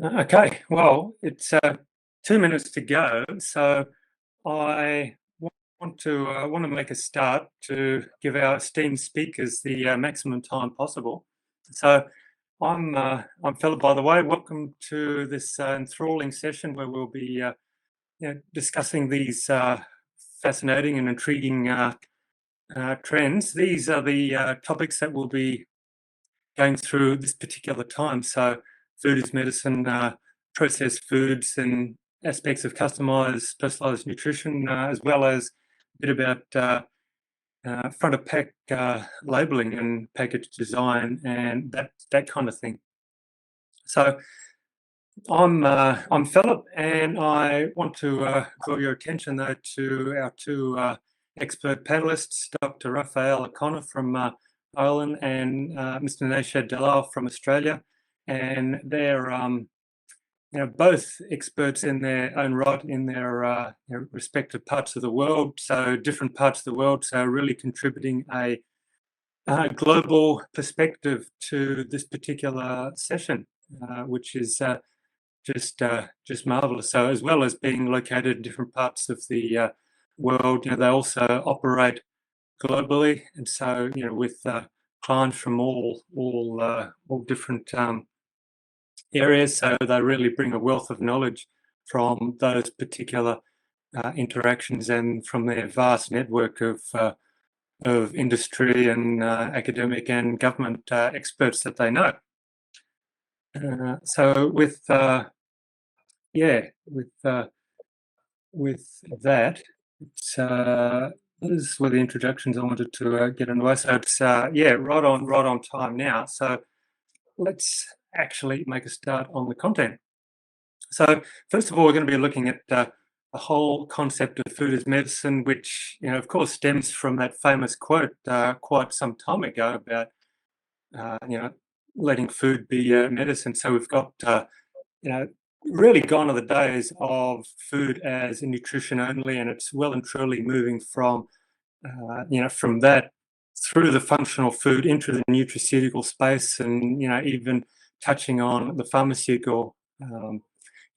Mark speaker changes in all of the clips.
Speaker 1: Okay, well, it's 2 minutes to go, so I want to make a start to give our esteemed speakers the maximum time possible. So I'm Philip, by the way. Welcome to this enthralling session where we'll be discussing these fascinating and intriguing trends. These are the topics that we'll be going through this particular time. So, food is medicine, processed foods, and aspects of customized, personalized nutrition, as well as a bit about front of pack labeling and package design and that kind of thing. So, I'm Philip, and I want to draw your attention though to our two expert panelists, Dr. Raphael O'Connor from Ireland and Mr. Nashad Dalal from Australia, and they're both experts in their own right in their respective parts of the world, so different parts of the world, so really contributing a global perspective to this particular session, which is just marvelous. So, as well as being located in different parts of the world, they also operate globally, and so with clients from all different areas. So they really bring a wealth of knowledge from those particular interactions and from their vast network of industry and academic and government experts that they know. So with that, it's those were the introductions I wanted to get underway. So it's right on time now. So let's actually make a start on the content. So first of all, we're going to be looking at the whole concept of food as medicine, which of course stems from that famous quote quite some time ago about letting food be medicine. So we've got really gone are the days of food as a nutrition only, and it's well and truly moving from from that through the functional food into the nutraceutical space, and even touching on the pharmaceutical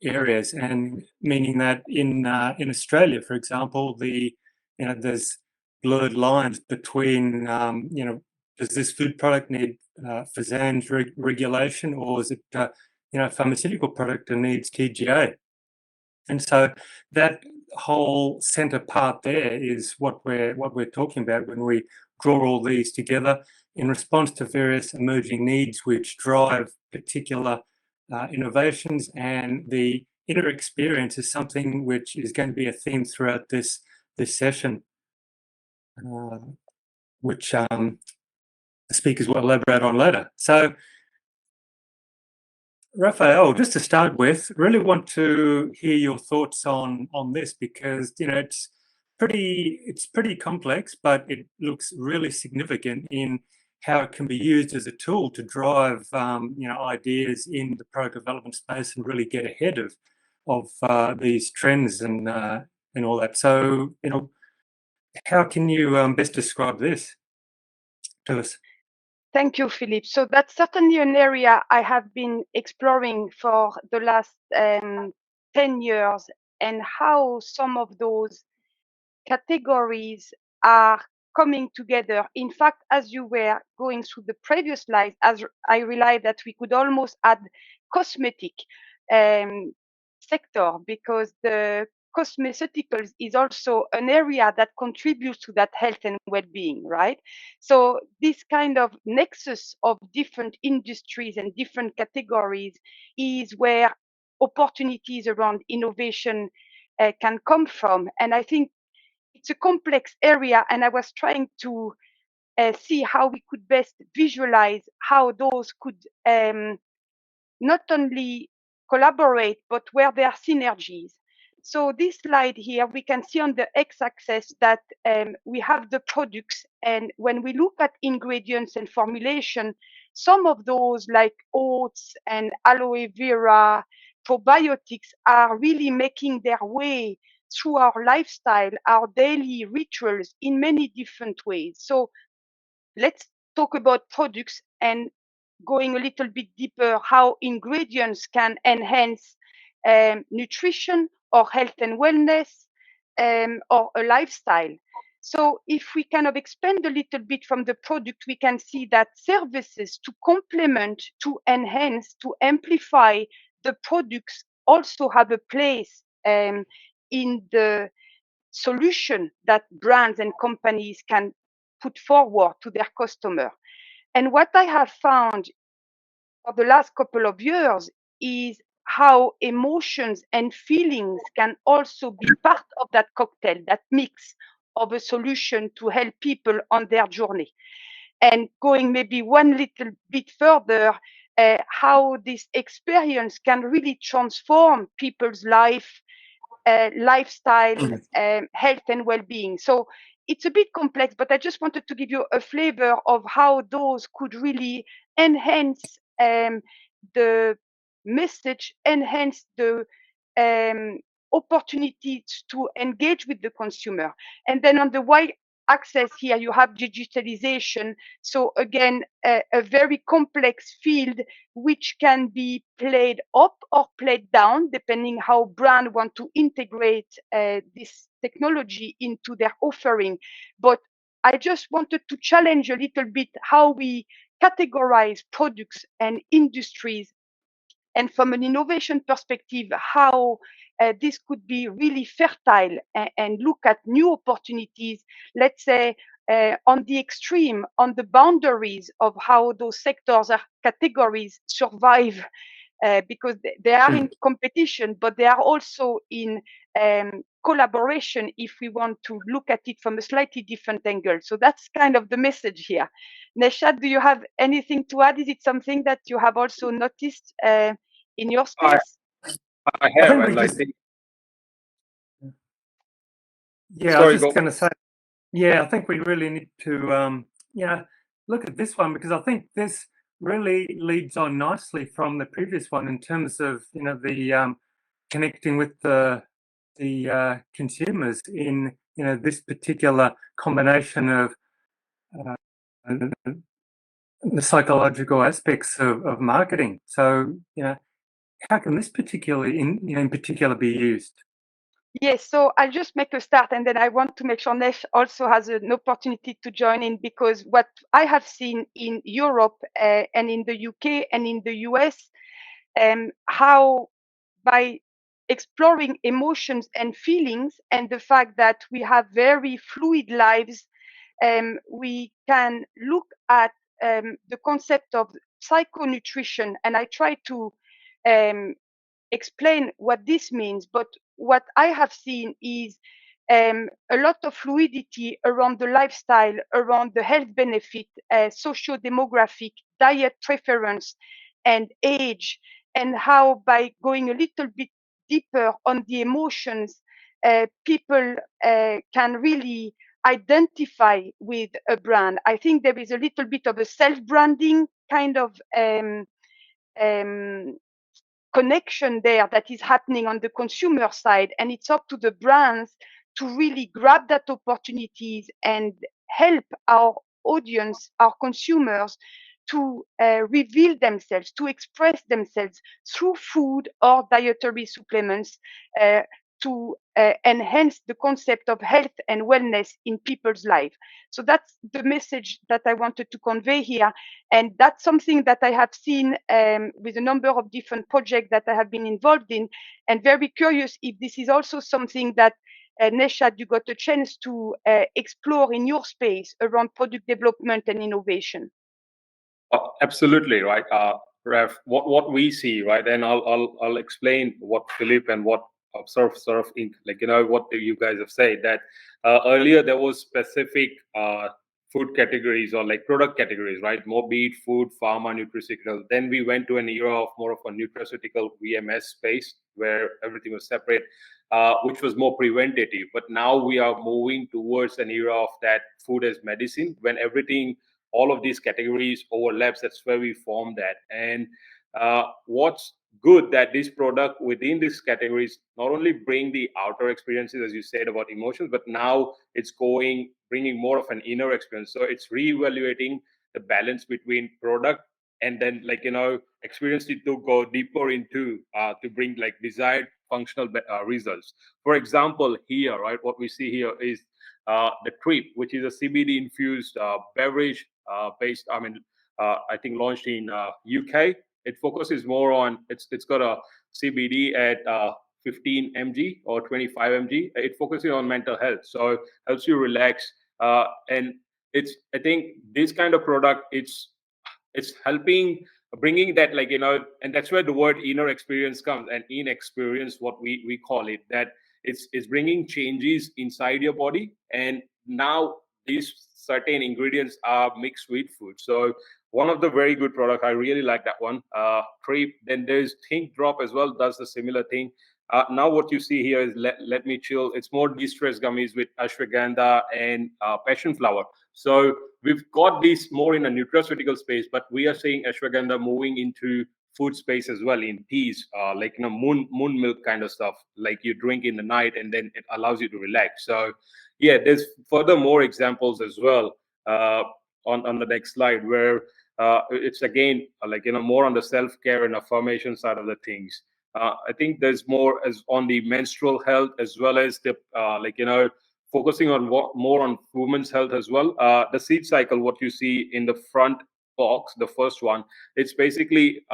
Speaker 1: areas, and meaning that in Australia, for example, there's blurred lines between does this food product need FSAN's regulation, or is it pharmaceutical product and needs TGA? And so that whole center part there is what we're talking about when we draw all these together in response to various emerging needs which drive particular innovations. And the inner experience is something which is going to be a theme throughout this session, which the speakers will elaborate on later. So, Raphael, just to start with, really want to hear your thoughts on this, because it's pretty complex, but it looks really significant in how it can be used as a tool to drive ideas in the product development space and really get ahead of these trends and all that. So how can you best describe this to us?
Speaker 2: Thank you, Philip. So that's certainly an area I have been exploring for the last 10 years, and how some of those categories are coming together. In fact, as you were going through the previous slides, as I realized that we could almost add cosmetic sector, because the cosmeceuticals is also an area that contributes to that health and well-being, right? So this kind of nexus of different industries and different categories is where opportunities around innovation can come from. And I think it's a complex area, and I was trying to see how we could best visualize how those could not only collaborate, but where there are synergies. So this slide here, we can see on the x-axis that we have the products, and when we look at ingredients and formulation, some of those like oats and aloe vera, probiotics are really making their way through our lifestyle, our daily rituals in many different ways. So let's talk about products, and going a little bit deeper, how ingredients can enhance nutrition or health and wellness, or a lifestyle. So if we kind of expand a little bit from the product, we can see that services to complement, to enhance, to amplify the products also have a place in the solution that brands and companies can put forward to their customer. And what I have found for the last couple of years is how emotions and feelings can also be part of that cocktail, that mix of a solution to help people on their journey. And going maybe one little bit further, how this experience can really transform people's lifestyle, health and well-being. So it's a bit complex, but I just wanted to give you a flavor of how those could really enhance the message, enhance the opportunities to engage with the consumer. And then on the y-axis here, you have digitalization. So again, a very complex field which can be played up or played down depending how brand want to integrate this technology into their offering. But I just wanted to challenge a little bit how we categorize products and industries, and from an innovation perspective, how this could be really fertile and look at new opportunities, let's say, on the extreme, on the boundaries of how those sectors or categories survive, because they are in competition, but they are also in collaboration if we want to look at it from a slightly different angle. So that's kind of the message here. Neshat, do you have anything to add? Is it something that you have also noticed in your space?
Speaker 3: I
Speaker 1: I
Speaker 3: have,
Speaker 1: think we
Speaker 3: and I
Speaker 1: just,
Speaker 3: think.
Speaker 1: yeah, I was
Speaker 3: Sorry,
Speaker 1: just
Speaker 3: go.
Speaker 1: going to say, yeah, I think we really need to, look at this one, because I think this really leads on nicely from the previous one in terms of, the connecting with the consumers in, this particular combination of the psychological aspects of marketing. So, how can this in particular be used?
Speaker 2: Yes, so I'll just make a start, and then I want to make sure Nesh also has an opportunity to join in, because what I have seen in Europe and in the UK and in the US, how by exploring emotions and feelings and the fact that we have very fluid lives, we can look at the concept of psychonutrition, and I try to explain what this means. But what I have seen is a lot of fluidity around the lifestyle, around the health benefit, socio-demographic, diet preference, and age, and how by going a little bit deeper on the emotions, people can really identify with a brand. I think there is a little bit of a self-branding kind of um, connection there that is happening on the consumer side, and it's up to the brands to really grab that opportunities and help our audience, our consumers, to reveal themselves, to express themselves through food or dietary supplements, to enhance the concept of health and wellness in people's life. So that's the message that I wanted to convey here. And that's something that I have seen with a number of different projects that I have been involved in, and very curious if this is also something that Neshat, you got a chance to explore in your space around product development and innovation.
Speaker 3: Absolutely right, Ref. What we see, right, and I'll explain what Philip and what Surf Inc. What you guys have said, that earlier there was specific food categories or like product categories, right? More be it food, pharma, nutraceutical. Then we went to an era of more of a nutraceutical VMS space where everything was separate, which was more preventative. But now we are moving towards an era of that food as medicine, when everything, all of these categories overlaps. That's where we form that. And what's good that this product within these categories not only bring the outer experiences, as you said, about emotions, but now it's bringing more of an inner experience. So it's reevaluating the balance between product and then experience it to go deeper into to bring desired functional results. For example, here, right, what we see here is the Creep, which is a CBD infused beverage based. I think launched in UK. It focuses more on it's got a CBD at 15 mg or 25 mg. It focuses on mental health, so helps you relax. And I think this kind of product, it's helping bringing that and that's where the word inner experience comes, and in experience, what we call it, that it's bringing changes inside your body, and now these certain ingredients are mixed with food. So one of the very good product, I really like that one, Creep. Then there's Think Drop as well, does the similar thing. Now what you see here is Let Me Chill. It's more de-stress gummies with ashwagandha and passion flower. So we've got these more in a nutraceutical space, but we are seeing ashwagandha moving into food space as well, in teas, moon milk kind of stuff, like you drink in the night and then it allows you to relax. So yeah, there's further more examples as well on the next slide, where it's again more on the self-care and affirmation side of the things. I think there's more as on the menstrual health, as well as the focusing on more on women's health as well. The seed cycle, what you see in the front box, the first one, it's basically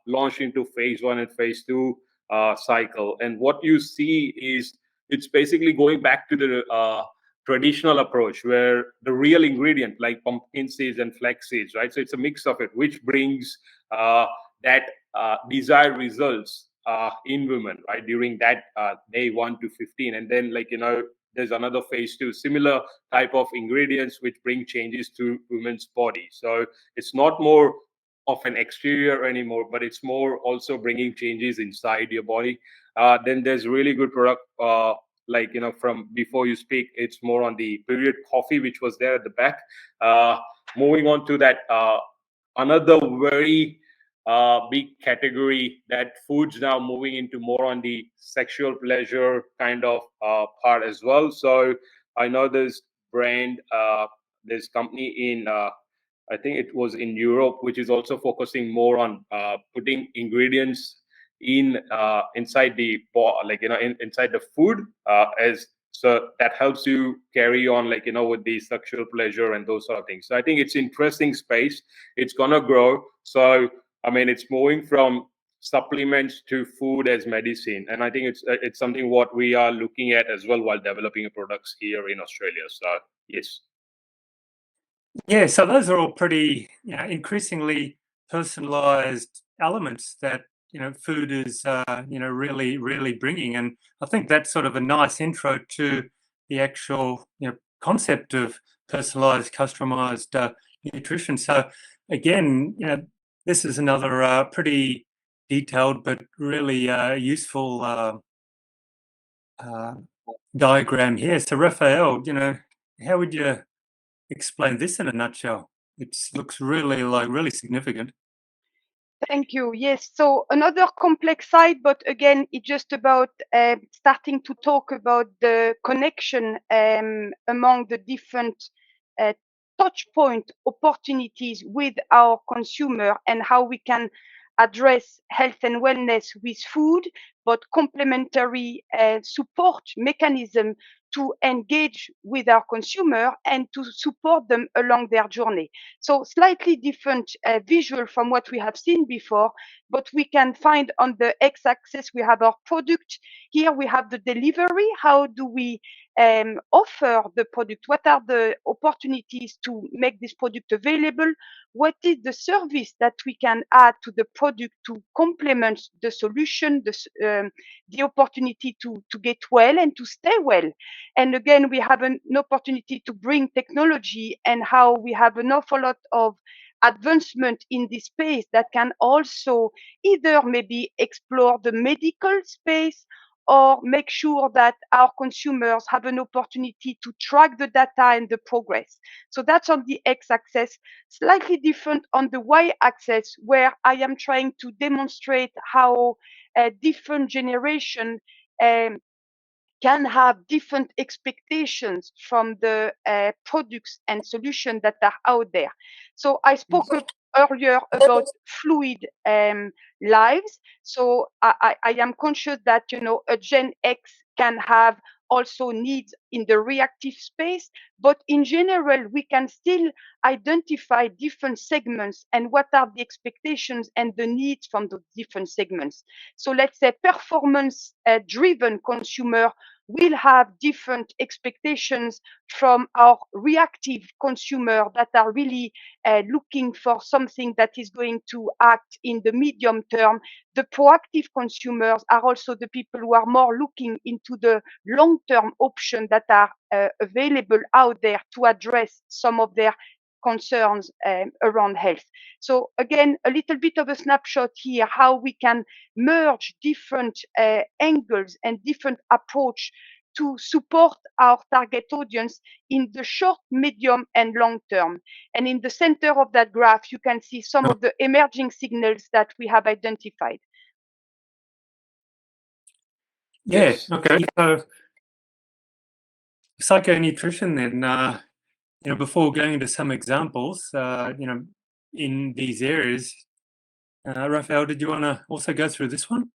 Speaker 3: launched into phase 1 and phase 2 cycle. And what you see is it's basically going back to the traditional approach, where the real ingredient, like pumpkin seeds and flax seeds, right? So it's a mix of it, which brings that desired results in women, right, during that day 1 to 15. And then there's another phase 2, similar type of ingredients which bring changes to women's body. So it's not more of an exterior anymore, but it's more also bringing changes inside your body. Then there's really good product from Before You Speak. It's more on the period coffee, which was there at the back. Moving on to that, another very big category, that food's now moving into more on the sexual pleasure kind of part as well. So I know this brand, this company in I think it was in Europe, which is also focusing more on putting ingredients in inside the inside the food, as so that helps you carry on with the sexual pleasure and those sort of things. So I think it's interesting space. It's gonna grow. So I mean, it's moving from supplements to food as medicine, and I think it's something what we are looking at as well while developing products here in Australia. So yes.
Speaker 1: Yeah, so those are all pretty increasingly personalized elements that food is really bringing, and I think that's sort of a nice intro to the actual concept of personalized, customized nutrition. So again, this is another pretty detailed but really useful diagram here. So Raphael, how would you explain this in a nutshell? It looks really significant.
Speaker 2: Thank you. Yes. So another complex side, but again, it's just about starting to talk about the connection among the different uh, touch point opportunities with our consumer, and how we can address health and wellness with food, but complementary support mechanism to engage with our consumer and to support them along their journey. So slightly different visual from what we have seen before, but we can find on the x-axis, we have our product. Here we have the delivery. How do we offer the product? What are the opportunities to make this product available? What is the service that we can add to the product to complement the solution, the opportunity to get well and to stay well? And again, we have an opportunity to bring technology, and how we have an awful lot of advancement in this space that can also either maybe explore the medical space, or make sure that our consumers have an opportunity to track the data and the progress. So that's on the x-axis. Slightly different on the y-axis, where I am trying to demonstrate how different generation can have different expectations from the products and solutions that are out there. So I spoke earlier about fluid lives. So I am conscious that, you know, a Gen X can have also needs in the reactive space, but in general, we can still identify different segments and what are the expectations and the needs from the different segments. So let's say performance driven consumer will have different expectations from our reactive consumer that are really looking for something that is going to act in the medium term. The proactive consumers are also the people who are more looking into the long-term options that are available out there to address some of their concerns around health. So again, a little bit of a snapshot here, how we can merge different angles and different approach to support our target audience in the short, medium, and long term. And in the center of that graph, you can see some of the emerging signals that we have identified.
Speaker 1: Yes. Okay. So psychonutrition then, you know, before going into some examples, you know, in these areas, Raphael, did you want to also go through this one?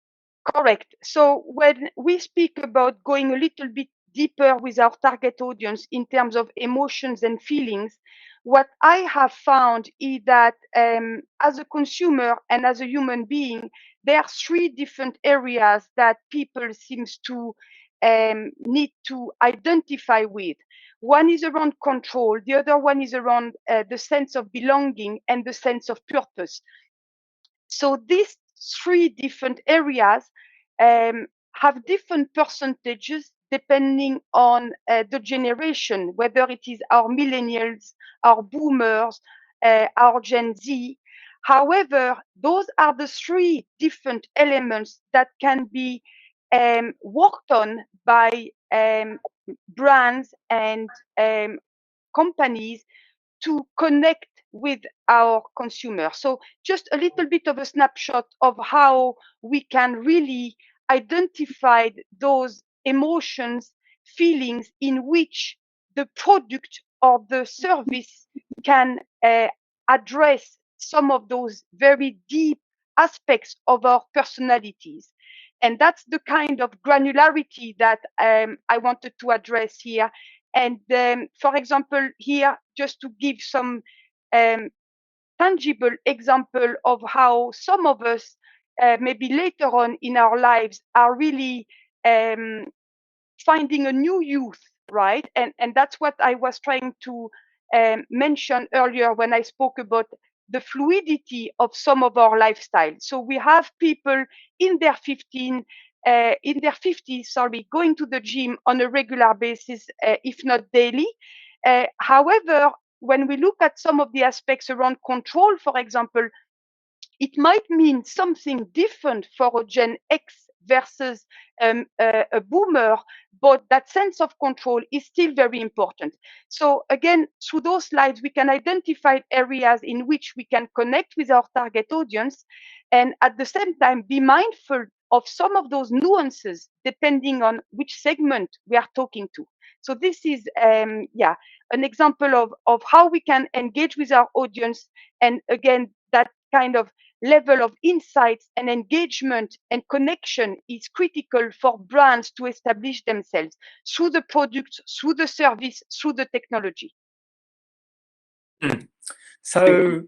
Speaker 2: Correct. So when we speak about going a little bit deeper with our target audience in terms of emotions and feelings, what I have found is that as a consumer and as a human being, there are three different areas that people seems to need to identify with. One is around control, the other one is around the sense of belonging and the sense of purpose. So these three different areas have different percentages depending on the generation, whether it is our millennials, our boomers, our Gen Z. However, those are the three different elements that can be worked on by brands and companies to connect with our consumers. So just a little bit of a snapshot of how we can really identify those emotions, feelings in which the product or the service can address some of those very deep aspects of our personalities. And that's the kind of granularity that I wanted to address here. And for example, here, just to give some tangible example of how some of us, maybe later on in our lives, are really finding a new youth, right? And that's what I was trying to mention earlier when I spoke about the fluidity of some of our lifestyle. So we have people in their 50s, sorry, going to the gym on a regular basis, if not daily. However, when we look at some of the aspects around control, for example, it might mean something different for a Gen X versus a boomer, but that sense of control is still very important. So again, through those slides, we can identify areas in which we can connect with our target audience, and at the same time, be mindful of some of those nuances depending on which segment we are talking to. So this is, an example of how we can engage with our audience. And again, that kind of level of insights and engagement and connection is critical for brands to establish themselves through the product, through the service, through the technology.
Speaker 1: So,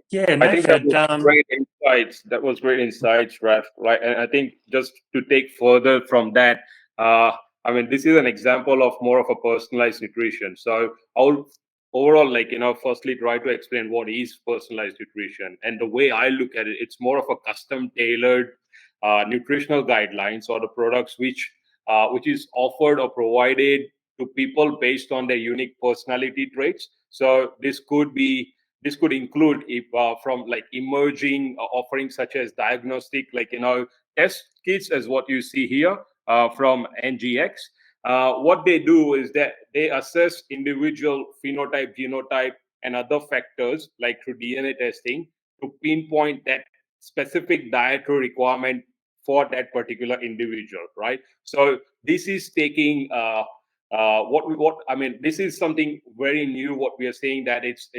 Speaker 1: yeah,
Speaker 3: I think that
Speaker 1: Nashad,
Speaker 3: was great insights. That was great insights, Raf. Right, and I think just to take further from that, I mean, this is an example of more of a personalized nutrition. So I'll overall, like, you know, firstly try to explain what is personalized nutrition, and the way I look at it, it's more of a custom tailored nutritional guidelines or the products which is offered or provided to people based on their unique personality traits. So this could include if from like emerging offerings such as diagnostic, like, you know, test kits, as what you see here from NGX. What they do is that they assess individual phenotype, genotype, and other factors like through DNA testing to pinpoint that specific dietary requirement for that particular individual, right? So this is taking what I mean, this is something very new. What we are saying, that it's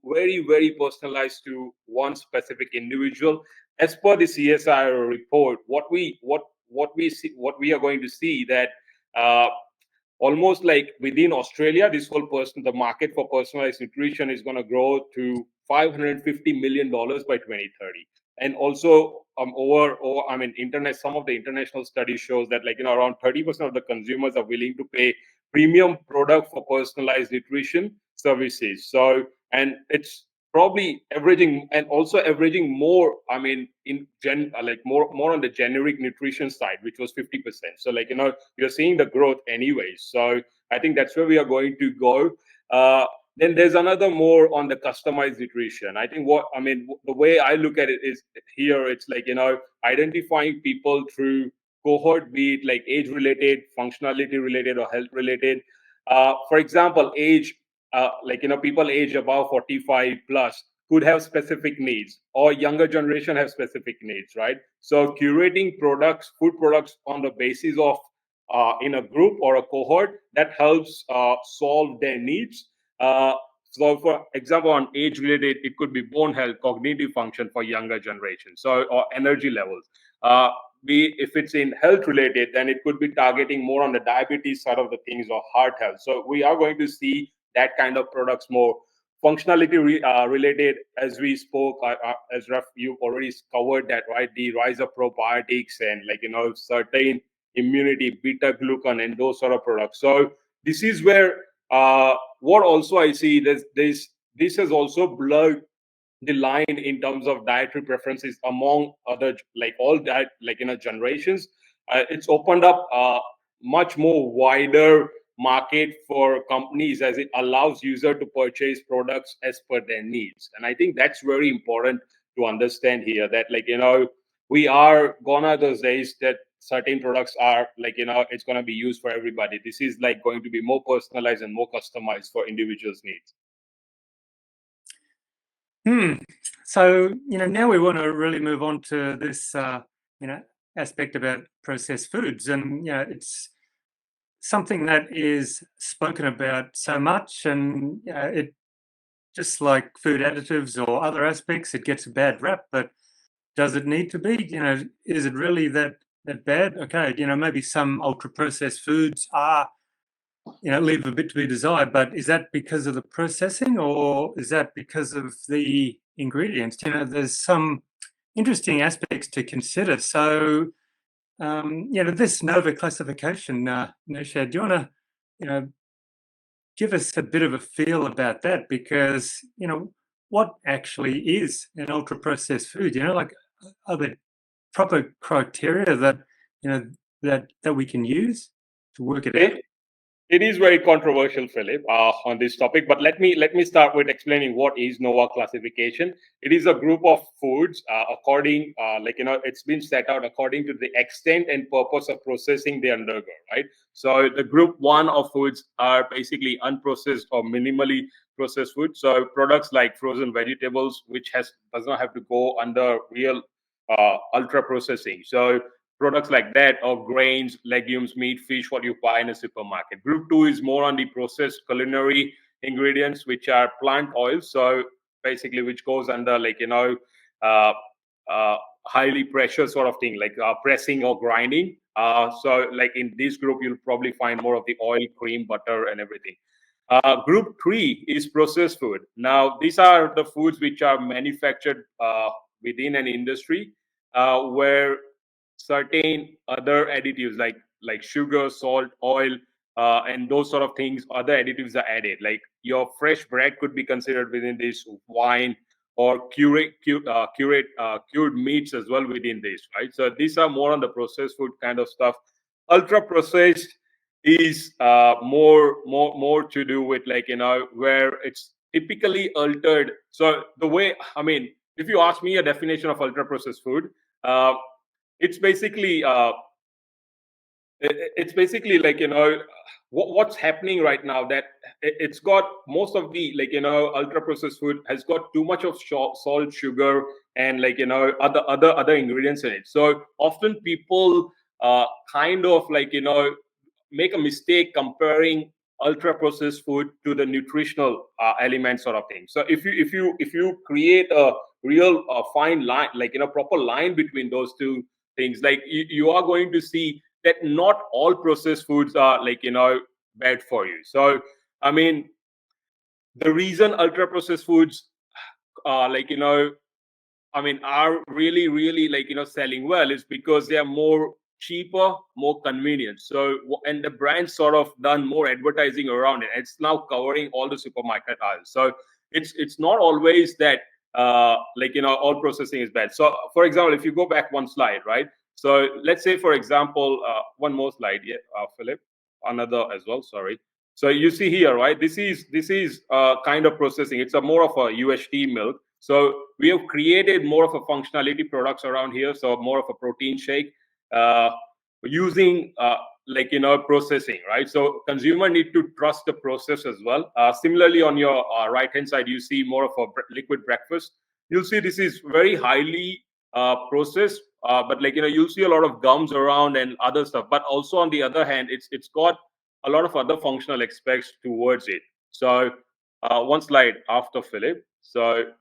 Speaker 3: very personalized to one specific individual. As per the CSIRO report, what we are going to see that uh, almost like within Australia, the market for personalized nutrition is going to grow to $550 million by 2030. And also, some of the international studies shows that, like, around 30% of the consumers are willing to pay premium product for personalized nutrition services. So, and it's probably averaging more, more on the generic nutrition side, which was 50%. So, like, you're seeing the growth anyways. So I think that's where we are going to go. Then there's another more on the customized nutrition. I think the way I look at it is here, it's like, identifying people through cohort, be it like age related, functionality related, or health related. For example, age, people age above 45 plus could have specific needs, or younger generation have specific needs, right? So curating food products on the basis of in a group or a cohort, that helps solve their needs. So, for example, on age related, it could be bone health, cognitive function for younger generation, so, or energy levels. If it's in health related, then it could be targeting more on the diabetes side of the things, or heart health. So we are going to see that kind of products more. Functionality related, as we spoke, as Raf, you already covered that, right? The rise of probiotics and, certain immunity, beta glucan, and those sort of products. So this is where what also I see, this has also blurred the line in terms of dietary preferences among other, like all that, generations. It's opened up a much more wider market for companies, as it allows user to purchase products as per their needs. And I think that's very important to understand here, that, we are gone are those days that certain products are it's going to be used for everybody. This is like going to be more personalized and more customized for individuals' needs.
Speaker 1: So, now we want to really move on to this, aspect about processed foods. And, it's something that is spoken about so much, and, it, just like food additives or other aspects, it gets a bad rap. But does it need to be? Is it really that bad? Okay, maybe some ultra-processed foods are, leave a bit to be desired, but is that because of the processing, or is that because of the ingredients? There's some interesting aspects to consider. So, this NOVA classification, Nishad, do you want to, give us a bit of a feel about that? Because, what actually is an ultra-processed food? Are there proper criteria that, that we can use to work it out?
Speaker 3: It is very controversial, Philip, on this topic. But let me start with explaining what is NOVA classification. It is a group of foods according, it's been set out according to the extent and purpose of processing they undergo, right? So the group 1 of foods are basically unprocessed or minimally processed food. So products like frozen vegetables, which does not have to go under real ultra processing. So products like that, or grains, legumes, meat, fish, what you buy in a supermarket. Group 2 is more on the processed culinary ingredients, which are plant oils. So basically, which goes under highly pressure sort of thing, like pressing or grinding. So like in this group, you'll probably find more of the oil, cream, butter, and everything. Group 3 is processed food. Now, these are the foods which are manufactured within an industry where certain other additives like sugar, salt, oil, and those sort of things, other additives are added. Like your fresh bread could be considered within this, wine, or cured meats as well within this, right? So these are more on the processed food kind of stuff. Ultra processed is more to do with where it's typically altered. So the way, if you ask me a definition of ultra processed food, it's basically what's happening right now, that it's got most of the ultra processed food has got too much of salt, sugar, and other ingredients in it. So often people kind of make a mistake comparing ultra processed food to the nutritional element sort of thing. So if you create a real fine line, like proper line between those two things, like you are going to see that not all processed foods are bad for you. So I mean, the reason ultra processed foods are really selling well is because they are more cheaper, more convenient. So, and the brand sort of done more advertising around it. It's now covering all the supermarket aisles. So it's not always that all processing is bad. So for example, if you go back one slide, right? So let's say, for example, one more slide, yeah, Philip, another as well. Sorry. So you see here, right? This is kind of processing. It's a more of a UHT milk. So we have created more of a functionality products around here. So more of a protein shake using processing, right? So consumer need to trust the process as well. Similarly, on your right hand side, you see more of a liquid breakfast. You'll see this is very highly processed, but you'll see a lot of gums around and other stuff. But also on the other hand, it's got a lot of other functional aspects towards it. So one slide after, Philip. So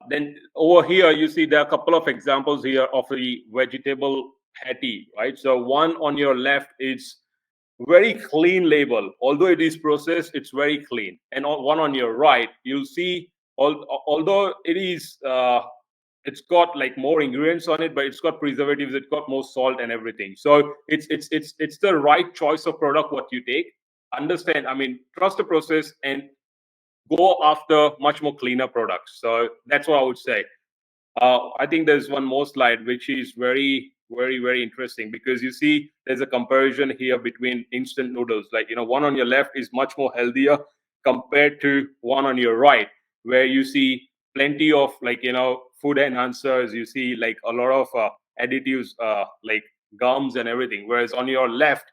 Speaker 3: then over here, you see there are a couple of examples here of the vegetable patty, right? So one on your left is very clean label. Although it is processed, it's very clean. And one on your right, you'll see, although it is, it's got like more ingredients on it, but it's got preservatives, it's got more salt and everything. So it's the right choice of product what you take. Understand, I mean, trust the process and go after much more cleaner products. So that's what I would say. I think there's one more slide which is very, very, very interesting, because you see there's a comparison here between instant noodles. Like, one on your left is much more healthier compared to one on your right, where you see plenty of food enhancers. You see like a lot of additives, like gums and everything. Whereas on your left,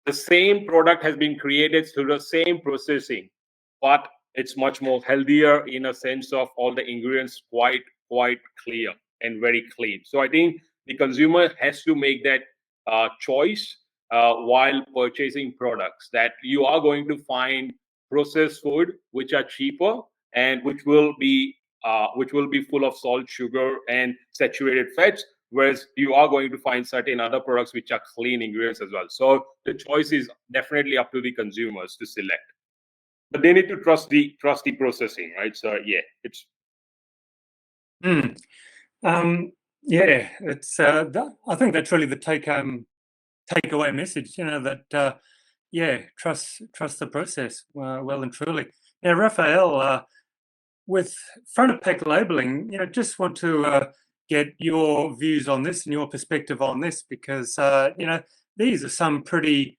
Speaker 3: the same product has been created through the same processing, but it's much more healthier in a sense of all the ingredients quite clear and very clean. So I think the consumer has to make that choice while purchasing products, that you are going to find processed food which are cheaper and which will be full of salt, sugar, and saturated fats, whereas you are going to find certain other products which are clean ingredients as well. So the choice is definitely up to the consumers to select, but they need to trust the processing, right? So yeah, it's
Speaker 1: yeah, it's I think that's really the takeaway message, that yeah, trust the process well and truly. Now, Raphael, with front of pack labeling, just want to get your views on this and your perspective on this, because these are some pretty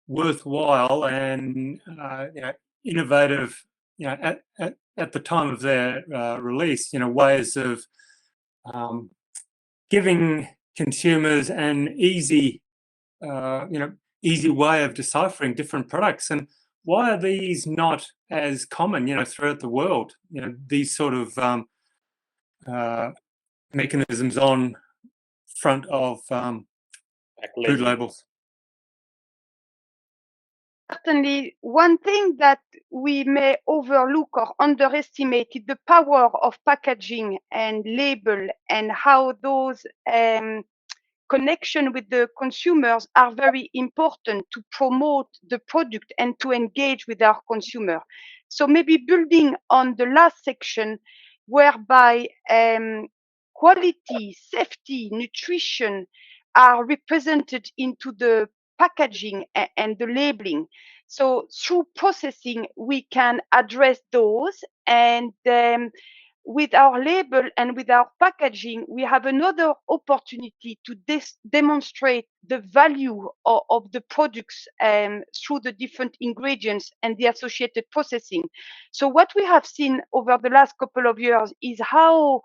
Speaker 1: worthwhile and innovative, at the time of their release, ways of giving consumers an easy way of deciphering different products. And why are these not as common, throughout the world? These sort of mechanisms on front of food labels.
Speaker 2: Certainly, one thing that we may overlook or underestimate is the power of packaging and label, and how those connection with the consumers are very important to promote the product and to engage with our consumer. So maybe building on the last section, whereby quality, safety, nutrition are represented into the packaging and the labeling. So through processing, we can address those, and with our label and with our packaging, we have another opportunity to demonstrate the value of the products through the different ingredients and the associated processing. So what we have seen over the last couple of years is how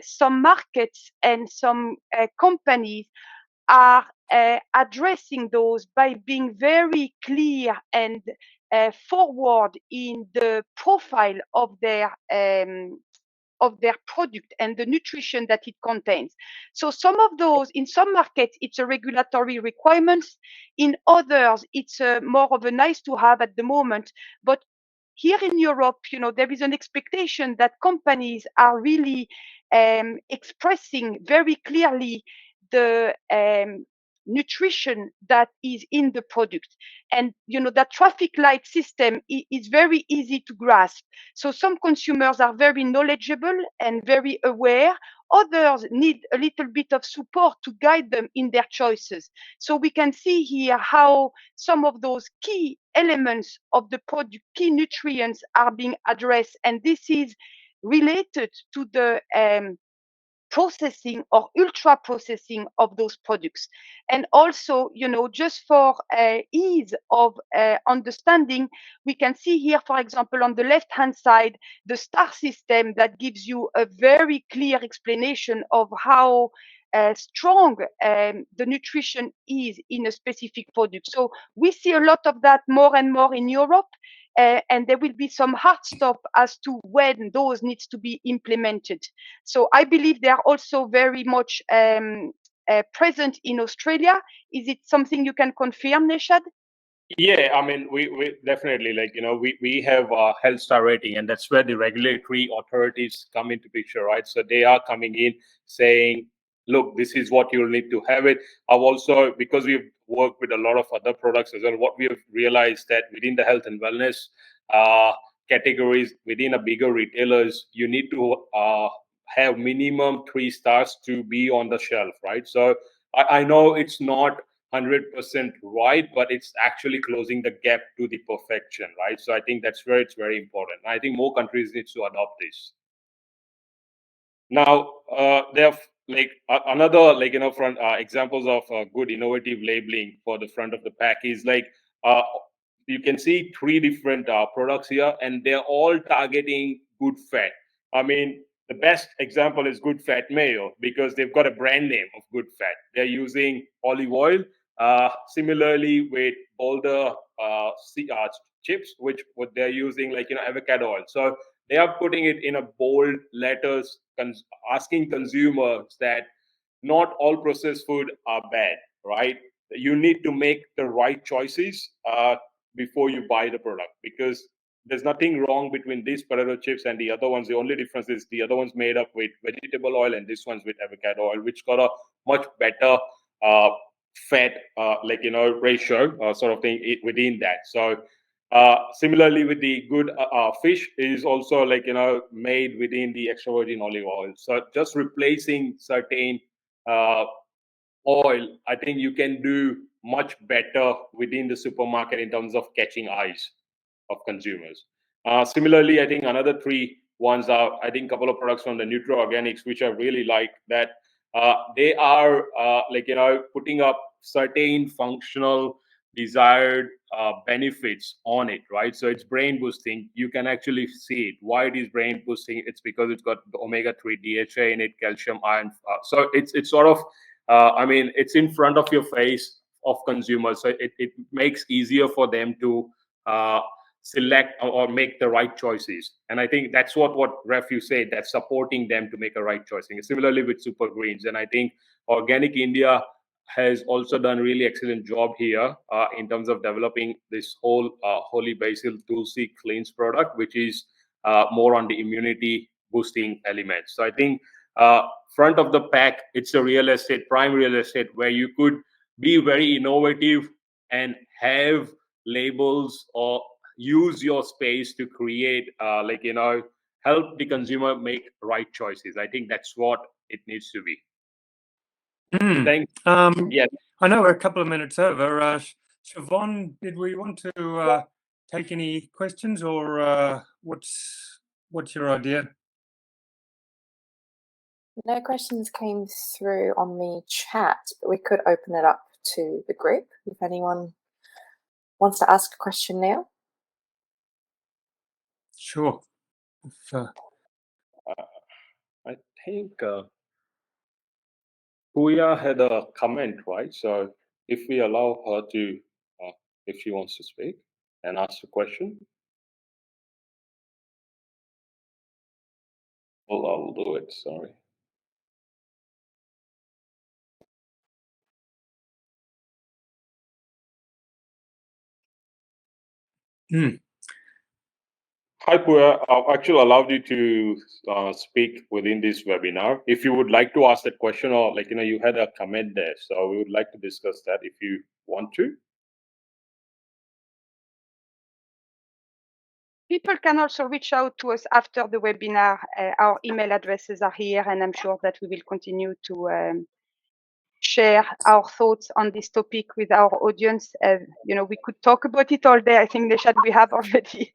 Speaker 2: some markets and some companies are addressing those by being very clear and forward in the profile of their of their product and the nutrition that it contains. So some of those, in some markets, it's a regulatory requirement. In others, it's more of a nice to have at the moment. But here in Europe, there is an expectation that companies are really expressing very clearly the nutrition that is in the product. And, that traffic light system is very easy to grasp. So some consumers are very knowledgeable and very aware. Others need a little bit of support to guide them in their choices. So we can see here how some of those key elements of the product, key nutrients, are being addressed. And this is related to the processing or ultra processing of those products. And also, just for ease of understanding, we can see here, for example, on the left hand side, the star system that gives you a very clear explanation of how strong the nutrition is in a specific product. So we see a lot of that more and more in Europe. And there will be some hard stop as to when those needs to be implemented. So I believe they are also very much present in Australia. Is it something you can confirm, Neshad?
Speaker 3: Yeah, I mean, we definitely, we have a health star rating, and that's where the regulatory authorities come into picture, right? So they are coming in saying, look, this is what you'll need to have it. I've also, because we've worked with a lot of other products as well, what we have realized that within the health and wellness categories, within a bigger retailers, you need to have minimum 3 stars to be on the shelf, right? So I know it's not 100% right, but it's actually closing the gap to the perfection, right? So I think that's where it's very important. I think more countries need to adopt this. Now, there are another front examples of good innovative labeling for the front of the pack is you can see 3 different products here, and they're all targeting good fat. I mean, the best example is Good Fat Mayo, because they've got a brand name of Good Fat. They're using olive oil. Similarly, with all the chips, which what they're using, avocado oil. So they are putting it in a bold letters, asking consumers that not all processed food are bad, right? You need to make the right choices before you buy the product, because there's nothing wrong between these potato chips and the other ones. The only difference is the other one's made up with vegetable oil and this one's with avocado oil, which got a much better fat ratio sort of thing within that. So similarly with the good fish is also made within the extra virgin olive oil. So just replacing certain oil, I think you can do much better within the supermarket in terms of catching eyes of consumers. Similarly, I think another 3 ones are, I think, a couple of products from the Nutri Organics, which I really like, that they are putting up certain functional desired benefits on it, right? So it's brain boosting. You can actually see it. Why it is brain boosting? It's because it's got the omega-3 DHA in it, calcium, iron. So it's sort of, it's in front of your face of consumers. So it makes easier for them to select or make the right choices. And I think that's what Ref you said, that's supporting them to make a right choice. And similarly with Super Greens. And I think Organic India has also done a really excellent job here in terms of developing this whole Holy Basil Tulsi Cleanse product, which is more on the immunity boosting elements. So I think front of the pack, it's a real estate, prime real estate, where you could be very innovative and have labels or use your space to create help the consumer make right choices. I think that's what it needs to be. Thanks.
Speaker 1: Yes. I know we're a couple of minutes over. Siobhan, did we want to take any questions, or what's your idea?
Speaker 4: No questions came through on the chat, but we could open it up to the group if anyone wants to ask a question now.
Speaker 1: Sure.
Speaker 3: I think Puya had a comment, right? So if we allow her to, if she wants to speak and ask a question. I'll do it. Sorry. Hi, Puya. I've actually allowed you to speak within this webinar. If you would like to ask that question, or you had a comment there, so we would like to discuss that if you want to.
Speaker 2: People can also reach out to us after the webinar. Our email addresses are here, and I'm sure that we will continue to share our thoughts on this topic with our audience. We could talk about it all day. I think, Nishad, we have already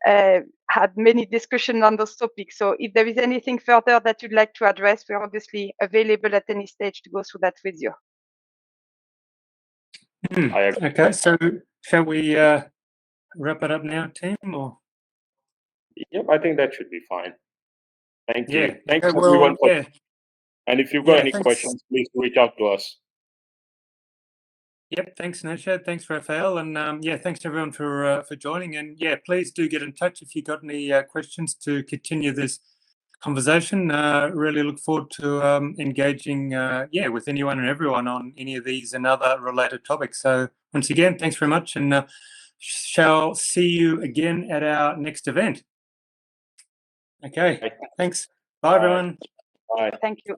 Speaker 2: had many discussions on those topics. So if there is anything further that you'd like to address, we're obviously available at any stage to go through that with you.
Speaker 1: Okay, so shall we wrap it up now, team? Or
Speaker 3: Yep, I think that should be fine. Thank you.
Speaker 1: yeah,
Speaker 3: Thanks
Speaker 1: okay,
Speaker 3: everyone.
Speaker 1: yeah.
Speaker 3: And if you've got any
Speaker 1: Thanks.
Speaker 3: questions, please reach out to us.
Speaker 1: Yep, thanks, Nishad. Thanks, Raphael, and thanks everyone for joining. And please do get in touch if you've got any questions to continue this conversation. Really look forward to engaging with anyone and everyone on any of these and other related topics. So once again, thanks very much, and shall see you again at our next event. Okay, thanks. Bye, everyone.
Speaker 3: Bye.
Speaker 2: Thank you.